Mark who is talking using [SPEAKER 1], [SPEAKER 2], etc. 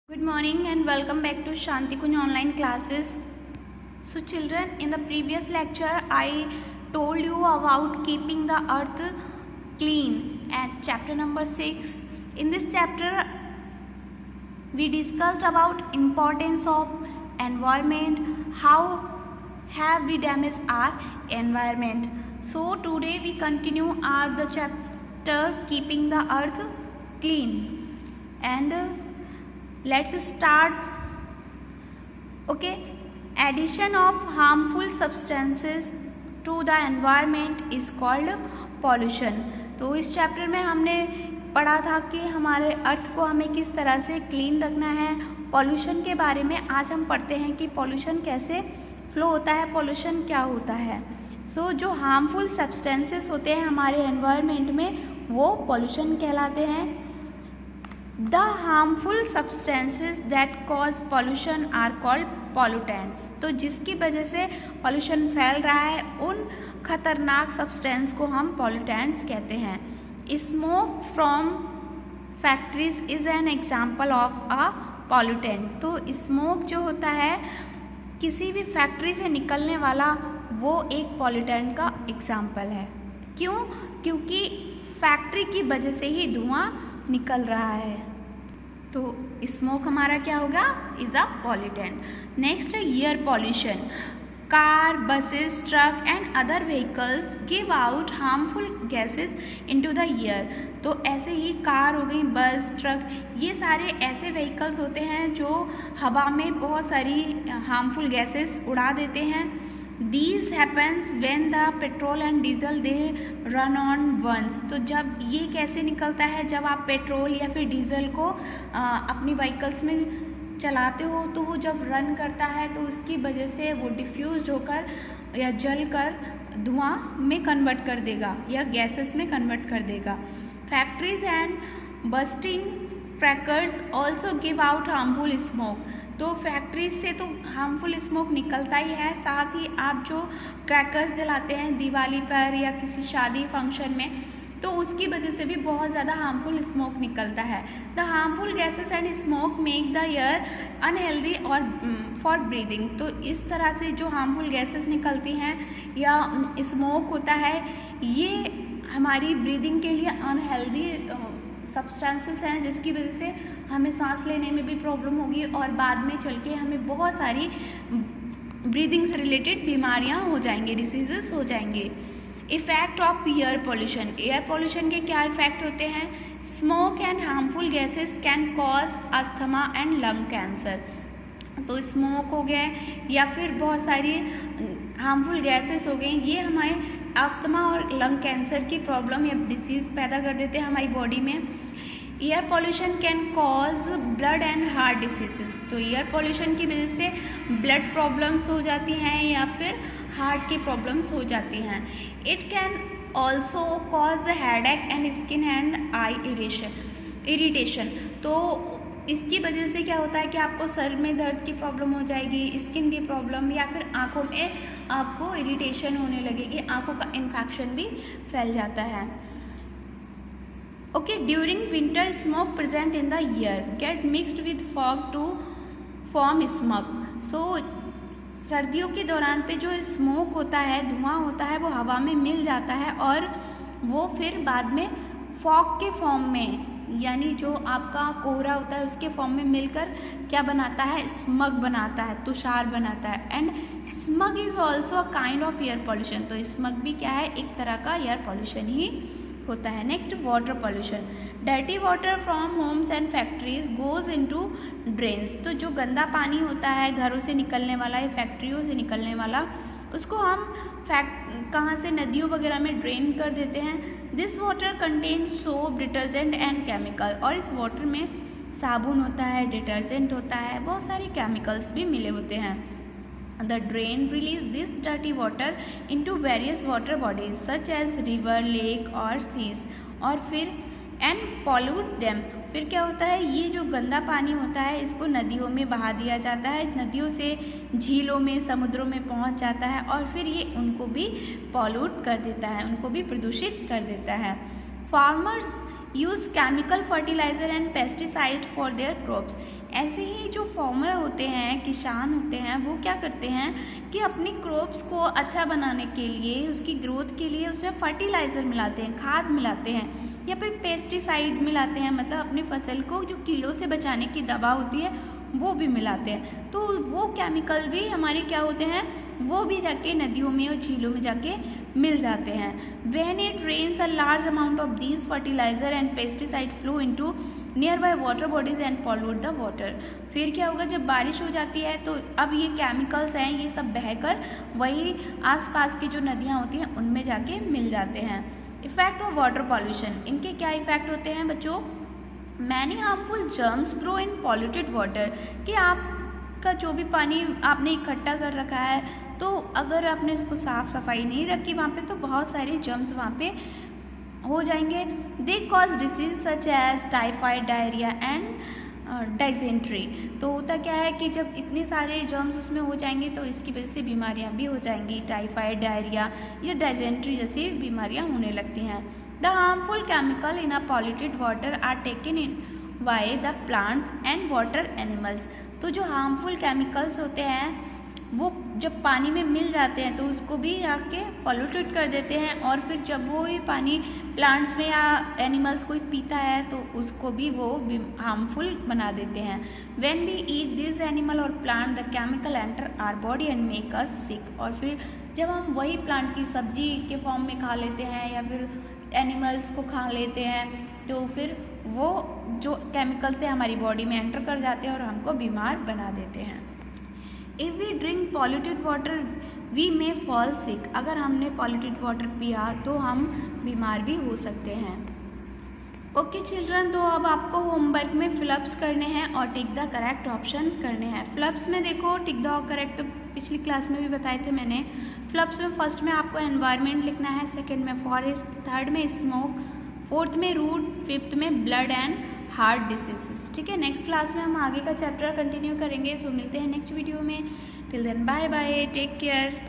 [SPEAKER 1] Good morning and welcome back to Shanti Kunj online classes. So children, in the previous lecture I told you about keeping the earth clean at chapter number 6. In this chapter we discussed about importance of environment, how have we damaged our environment. So today we continue the chapter keeping the earth clean and let's start. Okay, addition of harmful substances to the environment is called pollution. तो इस chapter में हमने पढ़ा था कि हमारे अर्थ को हमें किस तरह से क्लीन रखना है. पॉल्यूशन के बारे में आज हम पढ़ते हैं कि पॉल्यूशन कैसे फ्लो होता है, पॉल्यूशन क्या होता है. जो हार्मफुल सब्सटेंसेस होते हैं हमारे एनवायरनमेंट में वो पॉल्यूशन कहलाते हैं. The harmful substances that cause pollution are called pollutants. तो जिसकी वजह से पॉल्यूशन फैल रहा है उन खतरनाक सब्सटेंस को हम pollutants कहते हैं. Smoke from factories is an example of a pollutant. तो स्मोक जो होता है किसी भी फैक्ट्री से निकलने वाला वो एक पॉल्यूटेंट का एग्जाम्पल है. क्यों? क्योंकि फैक्ट्री की वजह से ही धुआं निकल रहा है. तो स्मोक हमारा क्या होगा? Is a pollutant. Next air pollution. Car, buses, truck and other vehicles give out harmful gases into the air. तो ऐसे ही कार हो गई, बस, ट्रक, ये सारे ऐसे व्हीकल्स होते हैं जो हवा में बहुत सारी हार्मफुल गैसेस उड़ा देते हैं. These happens when the petrol and diesel they run on once. तो जब ये कैसे निकलता है, जब आप पेट्रोल या फिर डीजल को अपनी व्हीकल्स में चलाते हो तो वो जब रन करता है तो उसकी वजह से वो डिफ्यूज होकर या जल कर धुआं में कन्वर्ट कर देगा या गैसेस में कन्वर्ट कर देगा. Factories and bursting crackers also give out harmful smoke. तो फैक्ट्रीज से तो हार्मफुल स्मोक निकलता ही है, साथ ही आप जो क्रैकर्स जलाते हैं दिवाली पर या किसी शादी फंक्शन में तो उसकी वजह से भी बहुत ज़्यादा हार्मफुल स्मोक निकलता है. The harmful gases and smoke make the air unhealthy और फॉर ब्रीदिंग. तो इस तरह से जो हार्मफुल गैसेस निकलती हैं या स्मोक होता है ये हमारी ब्रीदिंग के लिए अनहेल्दी सब्सटेंसेस हैं जिसकी वजह से हमें सांस लेने में भी प्रॉब्लम होगी और बाद में चल के हमें बहुत सारी ब्रीदिंग से रिलेटेड बीमारियां हो जाएंगी, डिसीजेस हो जाएंगे. Effect of air pollution. Air pollution के क्या इफेक्ट होते हैं? Smoke and harmful gases can cause asthma and lung cancer. तो स्मोक हो गए या फिर बहुत सारी हार्मफुल गैसेस हो गई, ये हमारे अस्थमा और लंग कैंसर की प्रॉब्लम या डिसीज़ पैदा कर देते हैं हमारी बॉडी में. Air pollution can cause blood and heart diseases. तो एयर पॉल्यूशन की वजह से ब्लड प्रॉब्लम्स हो जाती हैं या फिर हार्ट की प्रॉब्लम्स हो जाती हैं. It can also cause headache and skin and I irritation. तो इसकी वजह से क्या होता है कि आपको सर में दर्द की प्रॉब्लम हो जाएगी, स्किन की प्रॉब्लम या फिर आँखों में आपको इरिटेशन होने लगेगी, आँखों का इन्फेक्शन भी फैल जाता है. Okay, during winter smoke present in the air get mixed with fog to form smoke. सर्दियों के दौरान पे जो स्मोक होता है, धुआं होता है, वो हवा में मिल जाता है और वो फिर बाद में फॉग के फॉर्म में यानी जो आपका कोहरा होता है उसके फॉर्म में मिलकर क्या बनाता है? स्मग बनाता है, तुषार बनाता है. And smug is also a kind of air pollution. तो स्मग भी क्या है? एक तरह का एयर पॉल्यूशन ही होता है. Next, water pollution. Dirty water from homes and factories goes into drains. तो जो गंदा पानी होता है घरों से निकलने वाला या फैक्ट्रियों से निकलने वाला उसको हम कहाँ से नदियों वगैरह में ड्रेन कर देते हैं. This water contain soap, detergent and chemical. और इस वाटर में साबुन होता है, डिटर्जेंट होता है, बहुत सारे केमिकल्स भी मिले होते हैं. The drain release this dirty water into various water bodies such as river, lake और सीज. और फिर एंड पॉल्यूट देम. फिर क्या होता है? ये जो गंदा पानी होता है इसको नदियों में बहा दिया जाता है, नदियों से झीलों में, समुद्रों में पहुंच जाता है और फिर ये उनको भी पॉल्यूट कर देता है, उनको भी प्रदूषित कर देता है. Farmers use chemical fertilizer and pesticide for their crops ऐसे ही जो फार्मर होते हैं, किसान होते हैं, वो क्या करते हैं कि अपनी क्रॉप्स को अच्छा बनाने के लिए, उसकी ग्रोथ के लिए उसमें फर्टिलाइज़र मिलाते हैं, खाद मिलाते हैं या फिर पेस्टिसाइड मिलाते हैं, मतलब अपनी फसल को जो कीड़ों से बचाने की दवा होती है वो भी मिलाते हैं। तो वो केमिकल भी हमारे क्या होते हैं, वो भी जाके नदियों में और झीलों में जाके मिल जाते हैं। When it rains a large amount of these fertilizer and pesticide flow into nearby water bodies and pollute the water। फिर क्या होगा, जब बारिश हो जाती है तो अब ये केमिकल्स हैं, ये सब बहकर वही आसपास की जो नदियाँ होती हैं उनमें जाके मिल जाते हैं। इफेक्ट ऑफ वाटर पॉल्यूशन, इनके क्या इफेक्ट होते हैं बच्चों? Many harmful germs grow in polluted water, कि आपका जो भी पानी आपने इकट्ठा कर रखा है, तो अगर आपने उसको साफ़ सफाई नहीं रखी वहाँ पे, तो बहुत सारे जर्म्स वहाँ पे हो जाएंगे। They cause disease such as typhoid, diarrhoea and dysentery. तो होता क्या है कि जब इतने सारे जर्म्स उसमें हो जाएंगे तो इसकी वजह से बीमारियाँ भी हो जाएंगी, टाइफाइड, डायरिया या डाइसेंट्री जैसी बीमारियाँ होने लगती हैं। The harmful chemical in a polluted water are taken in by the plants and water animals। तो जो हार्मफुल केमिकल्स होते हैं वो जब पानी में मिल जाते हैं तो उसको भी आके पॉल्यूटेड कर देते हैं, और फिर जब वो ही पानी प्लांट्स में या एनिमल्स कोई पीता है तो उसको भी वो हार्मफुल बना देते हैं। When we eat this animal or plant, the chemical enter our body and make us sick। और फिर जब हम वही प्लांट की सब्जी के फॉर्म में खा लेते हैं या फिर एनिमल्स को खा लेते हैं, तो फिर वो जो केमिकल्स से हमारी बॉडी में एंटर कर जाते हैं और हमको बीमार बना देते हैं। If we drink polluted water we may fall sick. अगर हमने पॉल्यूटेड वाटर पिया तो हम बीमार भी हो सकते हैं। ओके चिल्ड्रन, तो अब आपको होमवर्क में फिलअप्स करने हैं और टिक द करेक्ट ऑप्शन करने हैं। फिलअप्स में देखो, टिक द करेक्ट तो पिछली क्लास में भी बताए थे मैंने। फिलअप्स में फर्स्ट में आपको एनवायरनमेंट लिखना है, सेकंड में फॉरेस्ट, थर्ड में स्मोक, फोर्थ में रूट, फिफ्थ में ब्लड एंड हार्ट डिसीजेस। ठीक है, नेक्स्ट क्लास में हम आगे का चैप्टर कंटिन्यू करेंगे। सो मिलते हैं नेक्स्ट वीडियो में। Till then bye bye, take care.